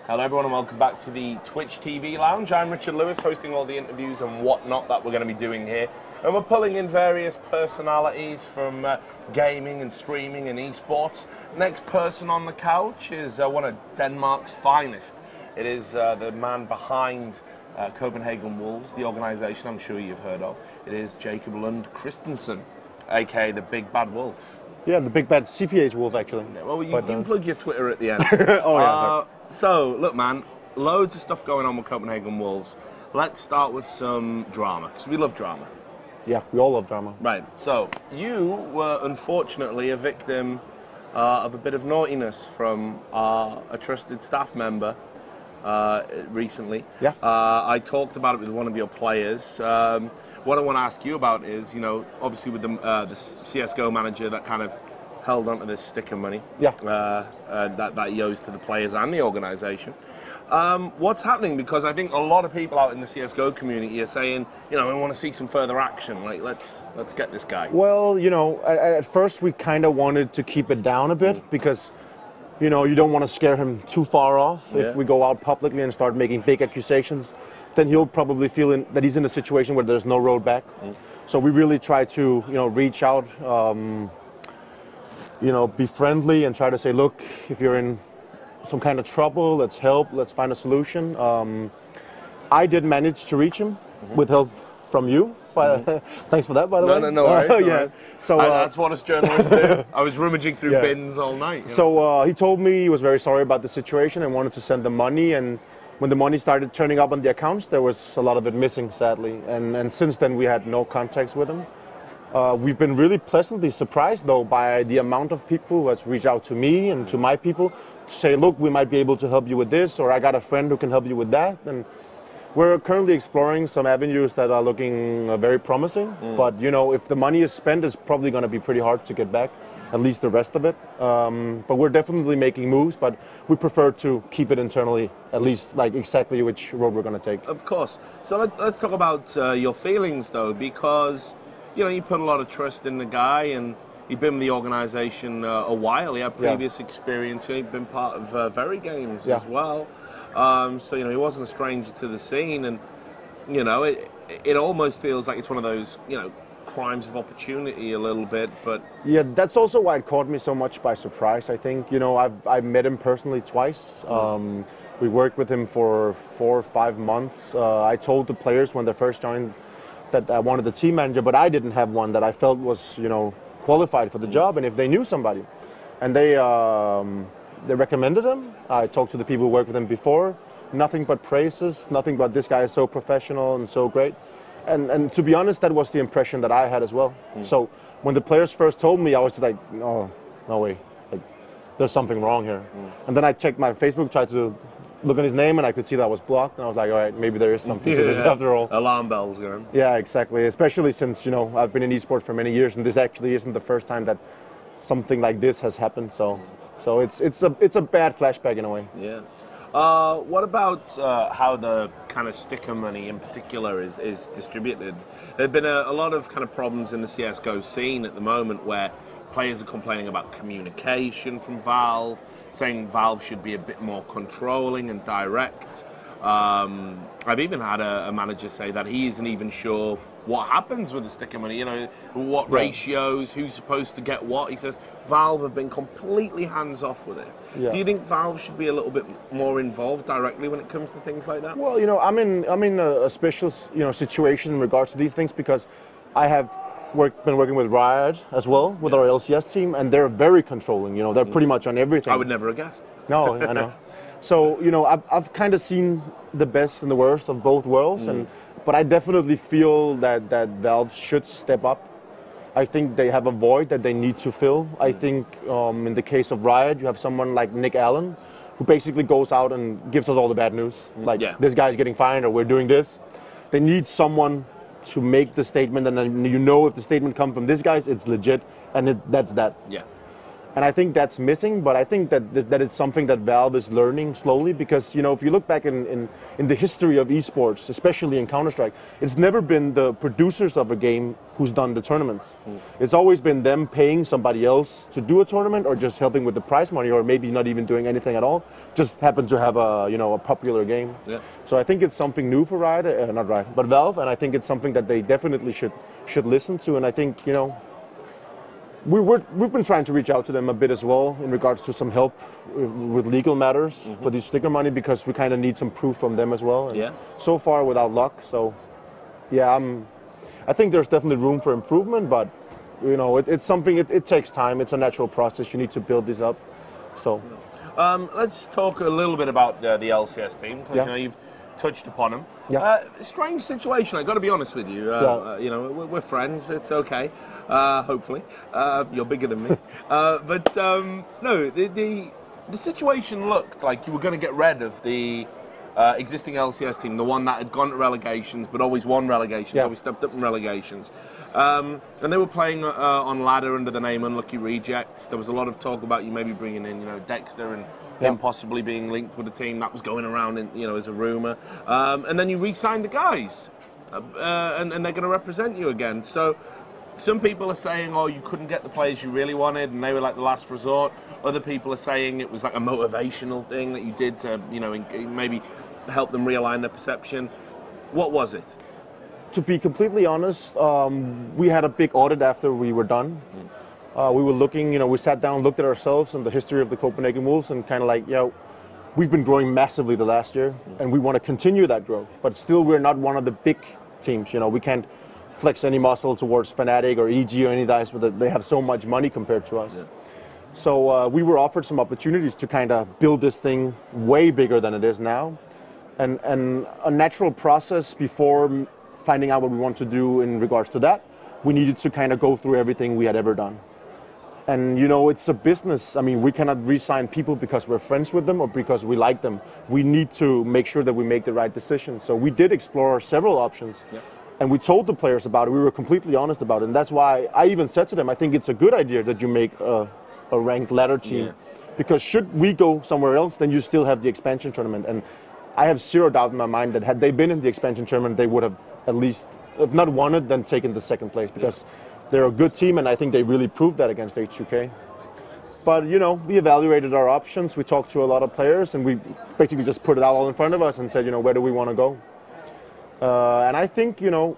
Hello everyone and welcome back to the Twitch TV Lounge. I'm Richard Lewis, hosting all the interviews and whatnot that we're going to be doing here. And we're pulling in various personalities from gaming and streaming and esports. Next person on the couch is one of Denmark's finest. It is the man behind Copenhagen Wolves, the organisation I'm sure you've heard of. It is Jakob Lund Kristensen, aka the Big Bad Wolf. Yeah, the Big Bad CPH Wolf, actually. Yeah, well, you can plug your Twitter at the end. Oh, yeah. So, look, man, loads of stuff going on with Copenhagen Wolves. Let's start with some drama, because we love drama. Yeah, we all love drama. Right, so you were unfortunately a victim of a bit of naughtiness from a trusted staff member recently. Yeah. I talked about it with one of your players. What I want to ask you about is, you know, obviously with the CSGO manager that kind of held onto this sticker money. Yeah. That he owes to the players and the organisation. What's happening? Because I think a lot of people out in the CSGO community are saying, you know, we want to see some further action. Like, let's get this guy. Well, you know, at first we kind of wanted to keep it down a bit because, you know, you don't want to scare him too far off. Yeah. If we go out publicly and start making big accusations, then he'll probably feel that he's in a situation where there's no road back. So we really try to, you know, reach out, you know, be friendly and try to say, look, if you're in some kind of trouble, let's help, let's find a solution. I did manage to reach him with help from you. Thanks for that, by the way. No worries. Yeah. So that's what us journalists do. I was rummaging through bins all night. So he told me he was very sorry about the situation and wanted to send the money. And when the money started turning up on the accounts, there was a lot of it missing, sadly. And since then, we had no contacts with him. We've been really pleasantly surprised, though, by the amount of people who has reached out to me and to my people to say, look, we might be able to help you with this, or I got a friend who can help you with that. And we're currently exploring some avenues that are looking very promising. But, you know, if the money is spent, it's probably going to be pretty hard to get back, at least the rest of it. But we're definitely making moves, but we prefer to keep it internally, at least like exactly which road we're going to take. Of course. So let's talk about your feelings, though, because, you know, you put a lot of trust in the guy, and he'd been with the organisation a while. He had previous experience. He'd been part of Very Games as well. So, you know, he wasn't a stranger to the scene, and, you know, it almost feels like it's one of those, you know, crimes of opportunity a little bit, but... Yeah, that's also why it caught me so much by surprise, I think. You know, I've met him personally twice. We worked with him for 4 or 5 months. I told the players when they first joined that I wanted a team manager, but I didn't have one that I felt was, you know, qualified for the job, and if they knew somebody. And they recommended him. I talked to the people who worked with him before. Nothing but praises, nothing but this guy is so professional and so great. And to be honest, that was the impression that I had as well. So when the players first told me, I was just like, oh, no way. Like, there's something wrong here. And then I checked my Facebook, tried to look at his name, and I could see that was blocked. And I was like, all right, maybe there is something to this after all. Alarm bells going. Yeah, exactly. Especially since, you know, I've been in esports for many years, and this actually isn't the first time that something like this has happened. So it's a bad flashback in a way. Yeah. What about how the kind of sticker money in particular is distributed? There have been a lot of kind of problems in the CSGO scene at the moment where players are complaining about communication from Valve, saying Valve should be a bit more controlling and direct. I've even had a manager say that he isn't even sure what happens with the sticker money, you know, what ratios, who's supposed to get what. He says Valve have been completely hands-off with it. Yeah. Do you think Valve should be a little bit more involved directly when it comes to things like that? Well, you know, I'm in a special, you know, situation in regards to these things because I have been working with Riot as well, with our LCS team, and they're very controlling, you know, they're pretty much on everything. I would never have guessed. No, I know. So, you know, I've kind of seen the best and the worst of both worlds, but I definitely feel that Valve should step up. I think they have a void that they need to fill. I think in the case of Riot, you have someone like Nick Allen, who basically goes out and gives us all the bad news. Like, this guy's getting fined, or we're doing this. They need someone to make the statement, and then you know if the statement comes from this guy, it's legit, and that's that. Yeah. And I think that's missing, but I think that it's something that Valve is learning slowly, because, you know, if you look back in the history of esports, especially in Counter-Strike, it's never been the producers of a game who's done the tournaments. It's always been them paying somebody else to do a tournament, or just helping with the prize money, or maybe not even doing anything at all, just happen to have a, you know, a popular game. Yeah. So I think it's something new for Riot, not Riot, but Valve, and I think it's something that they definitely should listen to, and I think, you know, we've been trying to reach out to them a bit as well in regards to some help with legal matters for this sticker money, because we kind of need some proof from them as well. And so far without luck. So yeah, I think there's definitely room for improvement, but you know, it's something. It takes time. It's a natural process. You need to build this up. So let's talk a little bit about the LCS team, because you know, you've touched upon them. Strange situation, I've got to be honest with you. You know, we're friends, it's okay, hopefully. You're bigger than me. But no, the situation looked like you were going to get rid of the existing LCS team, the one that had gone to relegations but always won relegations, always stepped up in relegations. And they were playing on ladder under the name Unlucky Rejects. There was a lot of talk about you maybe bringing in, you know, Dexter and him possibly being linked with the team. That was going around, you know, as a rumor. And then you re-signed the guys, and they're going to represent you again. So some people are saying, oh, you couldn't get the players you really wanted, and they were like the last resort. Other people are saying it was like a motivational thing that you did to, you know, maybe help them realign their perception. What was it? To be completely honest, we had a big audit after we were done. We were looking, you know, we sat down, looked at ourselves and the history of the Copenhagen Wolves, and kind of like, you know, we've been growing massively the last year, and we want to continue that growth. But still, we're not one of the big teams. You know, we can't flex any muscle towards Fnatic or EG or any guys, but they have so much money compared to us. So we were offered some opportunities to kind of build this thing way bigger than it is now. And a natural process before finding out what we want to do in regards to that, we needed to kind of go through everything we had ever done. And, you know, it's a business. I mean, we cannot re-sign people because we're friends with them or because we like them. We need to make sure that we make the right decision. So we did explore several options. And we told the players about it. We were completely honest about it. And that's why I even said to them, I think it's a good idea that you make a ranked ladder team. Because should we go somewhere else, then you still have the expansion tournament. And I have zero doubt in my mind that had they been in the expansion tournament, they would have at least, if not won it, then taken the second place. Because they're a good team, and I think they really proved that against H2K. But, you know, we evaluated our options. We talked to a lot of players, and we basically just put it out all in front of us and said, you know, where do we want to go? And I think, you know,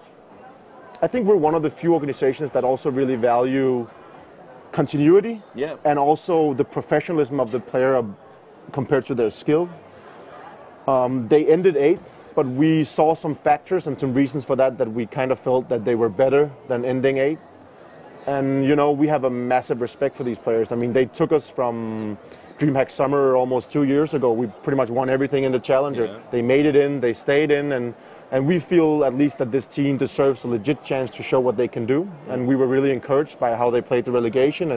I think we're one of the few organizations that also really value continuity and also the professionalism of the player compared to their skill. They ended 8th, but we saw some factors and some reasons for that we kind of felt that they were better than ending 8th. And, you know, we have a massive respect for these players. I mean, they took us from DreamHack Summer almost 2 years ago. We pretty much won everything in the Challenger. They made it in, they stayed in, and we feel at least that this team deserves a legit chance to show what they can do. And we were really encouraged by how they played the relegation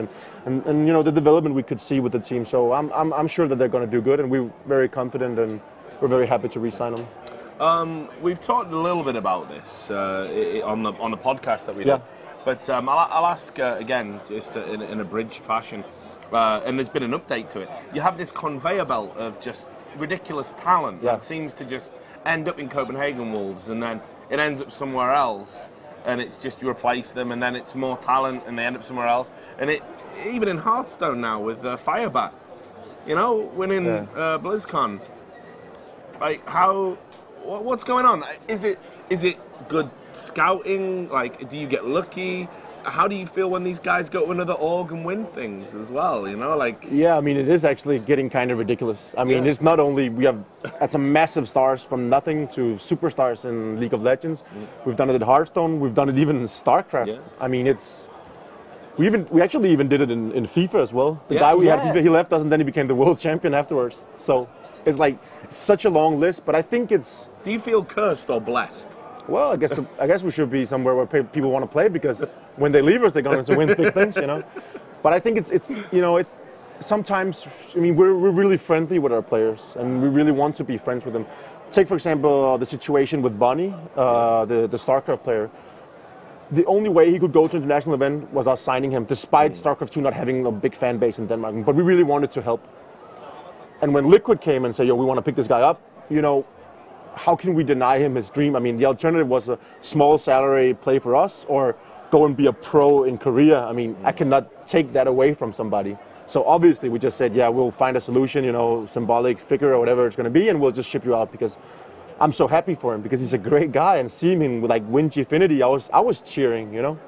and you know, the development we could see with the team. So I'm sure that they're going to do good, and we're very confident, and we're very happy to re-sign them. We've talked a little bit about this on the podcast that we did. But I'll ask again, just in a bridged fashion, and there's been an update to it. You have this conveyor belt of just ridiculous talent that seems to just end up in Copenhagen Wolves, and then it ends up somewhere else, and it's just you replace them, and then it's more talent, and they end up somewhere else. And it even in Hearthstone now with Firebat, you know, winning BlizzCon. Like, what's going on? Is it good scouting? Like, do you get lucky? How do you feel when these guys go to another org and win things as well, you know, like? Yeah, I mean, it is actually getting kind of ridiculous. I mean, it's not only, we have had some massive stars from nothing to superstars in League of Legends. We've done it at Hearthstone. We've done it even in StarCraft. I mean, we actually even did it in FIFA as well. The guy we had FIFA, he left us, and then he became the world champion afterwards. So it's like such a long list, but I think it's... Do you feel cursed or blessed? Well, I guess we should be somewhere where people want to play, because when they leave us, they're going to win big things, you know. But I think it's you know, sometimes, I mean, we're really friendly with our players, and we really want to be friends with them. Take, for example, the situation with Bonnie, the StarCraft player. the only way he could go to international event was us signing him, despite StarCraft 2 not having a big fan base in Denmark. But we really wanted to help. And when Liquid came and said, yo, we want to pick this guy up, you know, how can we deny him his dream? I mean, the alternative was a small salary play for us or go and be a pro in Korea. I mean, I cannot take that away from somebody. So obviously we just said, yeah, we'll find a solution, you know, symbolic figure or whatever it's going to be, and we'll just ship you out, because I'm so happy for him, because he's a great guy, and seeing him like win Gfinity, I was cheering, you know.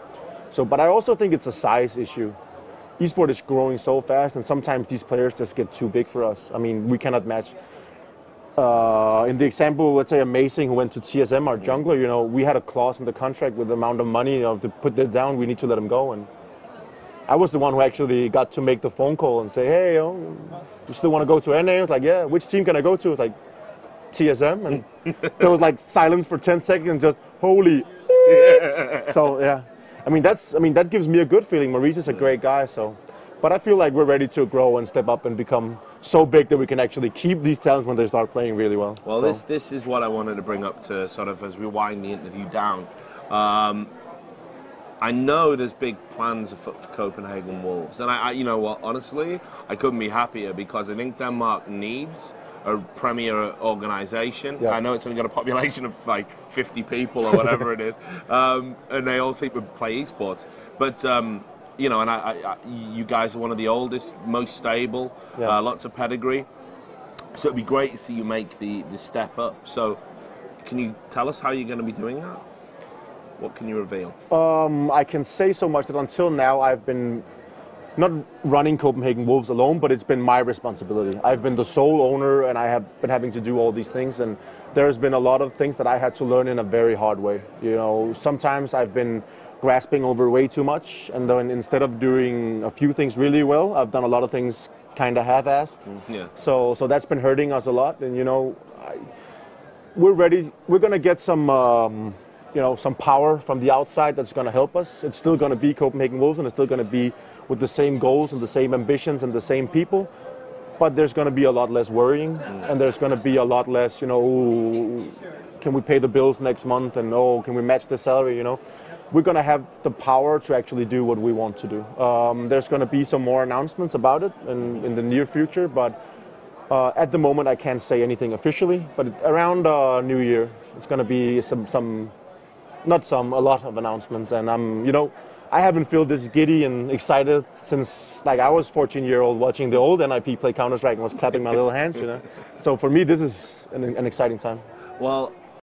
So, but I also think it's a size issue. Esport is growing so fast, and sometimes these players just get too big for us. I mean, we cannot match. In the example, let's say Amazing, who went to TSM, our jungler, you know, we had a clause in the contract with the amount of money, you know, to put that down, we need to let him go. And I was the one who actually got to make the phone call and say, hey, you still want to go to NA? I was like, yeah, which team can I go to? It's like, TSM. And there was like silence for 10 seconds, just holy. So, yeah. I mean, that gives me a good feeling. Maurice is a great guy, so. But I feel like we're ready to grow and step up and become so big that we can actually keep these talents when they start playing really well. Well, so. This is what I wanted to bring up to sort of as we wind the interview down. I know there's big plans for Copenhagen Wolves, and I you know what, honestly, I couldn't be happier, because I think Denmark needs a premier organization. Yeah. I know it's only got a population of like 50 people or whatever it is, and they all seem to play esports. But you know, and you guys are one of the oldest, most stable, lots of pedigree. So it'd be great to see you make the step up. So can you tell us how you're going to be doing that? What can you reveal? I can say so much that until now I've been not running Copenhagen Wolves alone, but it's been my responsibility. I've been the sole owner, and I have been having to do all these things, and there's been a lot of things that I had to learn in a very hard way. You know, sometimes I've been grasping over way too much, and then instead of doing a few things really well, I've done a lot of things kind of half-assed. Yeah. So that's been hurting us a lot, and you know, we're ready. We're gonna get some. You know, some power from the outside that's going to help us. It's still going to be Copenhagen Wolves, and it's still going to be with the same goals and the same ambitions and the same people. But there's going to be a lot less worrying, and there's going to be a lot less, you know, ooh, can we pay the bills next month, and oh, can we match the salary, you know. We're going to have the power to actually do what we want to do. There's going to be some more announcements about it in the near future, but at the moment I can't say anything officially. But around New Year, it's going to be a lot of announcements, and you know, I haven't felt this giddy and excited since like I was 14-year-old watching the old NIP play Counter-Strike and was clapping my little hands, you know. So for me, this is an exciting time. Well,